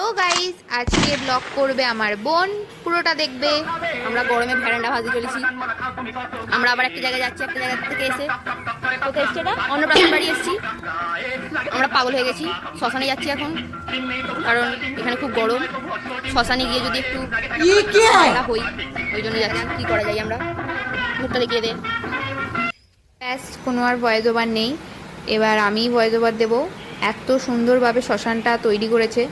Hello guys, আজকে blog করবে আমার বোন, পুরোটা দেখবে। আমরা গরমে ভ্যারান্ডা ভাজতে চলেছি। আমরা আবার একটা জায়গায় যাচ্ছি, একটা জায়গা থেকে এসে কোথায় এসছি, এটা অন্নপ্রাশন বাড়ি এসেছি। আমরা পাগল হয়ে গেছি, শ্মশানে যাচ্ছি এখন, কারণ এখানে খুব গরম। শ্মশানে গিয়ে যদি একটু হই, ওই জন্য যাচ্ছি। কী করা যায়, আমরা মুখটা দেখিয়ে দে। ব্যাস, কোনো আর ভয়েস ওভার নেই, এবার আমি ভয়েস ওভার দেবো। এত সুন্দরভাবে শ্মশানটা তৈরি করেছে,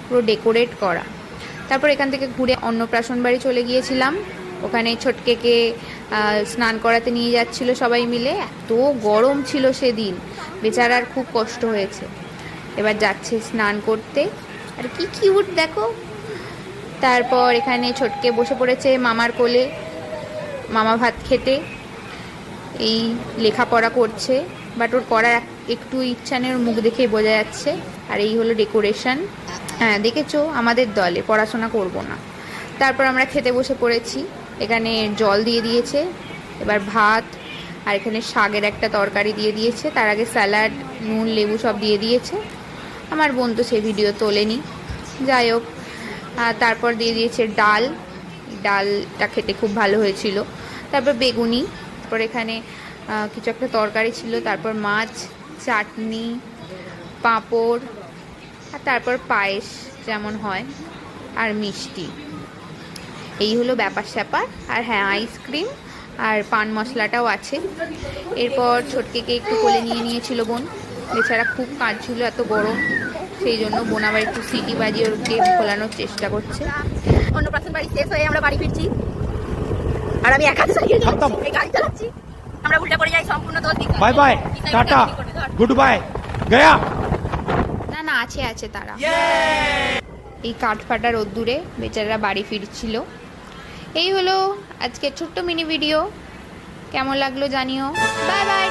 পুরো ডেকোরেট করা। তারপর এখান থেকে ঘুরে অন্নপ্রাশন বাড়ি চলে গিয়েছিলাম। ওখানে ছোটকেকে স্নান করাতে নিয়ে যাচ্ছিল সবাই মিলে। এত গরম ছিল সেদিন, বেচারার খুব কষ্ট হয়েছে। এবার যাচ্ছে স্নান করতে, আর কি কিউট দেখো। তারপর এখানে ছোটকে বসে পড়েছে মামার কোলে, মামা ভাত খেতে। এই লেখাপড়া করছে, বাট ওর করার একটু ইচ্ছা নেই, ওর মুখ দেখেই বোঝা যাচ্ছে। আর এই হলো ডেকোরেশন। হ্যাঁ, দেখেছো, আমাদের দলে পড়াশোনা করব না। তারপর আমরা খেতে বসে পড়েছি। এখানে জল দিয়ে দিয়েছে, এবার ভাত, আর এখানে শাকের একটা তরকারি দিয়ে দিয়েছে। তার আগে স্যালাড, নুন, লেবু সব দিয়ে দিয়েছে। আমার বোন তো সেই ভিডিও তোলেনি, যাই হোক। তারপর দিয়ে দিয়েছে ডাল, ডালটা খেতে খুব ভালো হয়েছিল। তারপর বেগুনি, তারপর এখানে কিছু একটা তরকারি ছিল, তারপর মাছ, চাটনি, পাঁপড়, আর তারপর পায়েস যেমন হয়, আর মিষ্টি। এই হলো ব্যাপার স্যাপার। আর হ্যাঁ, আইসক্রিম আর পান মশলাটাও আছে। এরপর ছোটকেকে একটু কোলে নিয়ে নিয়েছিল বোন, বেচারা খুব কাঁদছিল, এত গরম। সেই জন্য বোন আবার একটু সিটি বাজিয়ে ওকে খোলানোর চেষ্টা করছে। অন্নপ্রাশন বাড়ি শেষ হয়ে আমরা বাড়ি ফিরছি, আর আমি একা এই গাড়ি চালাচ্ছি। আমরা উল্টা পড়ে যাই, সম্পূর্ণ দোষ দিই। Bye bye, tata, good bye, Gaya. না না, আছে আছে তারা। এই কাঠফাটা রোদ্দুরে বেচারা বাড়ি ফিরছিল। এই হলো আজকে ছোট্ট মিনি ভিডিও। কেমন লাগলো জানিও। Bye bye.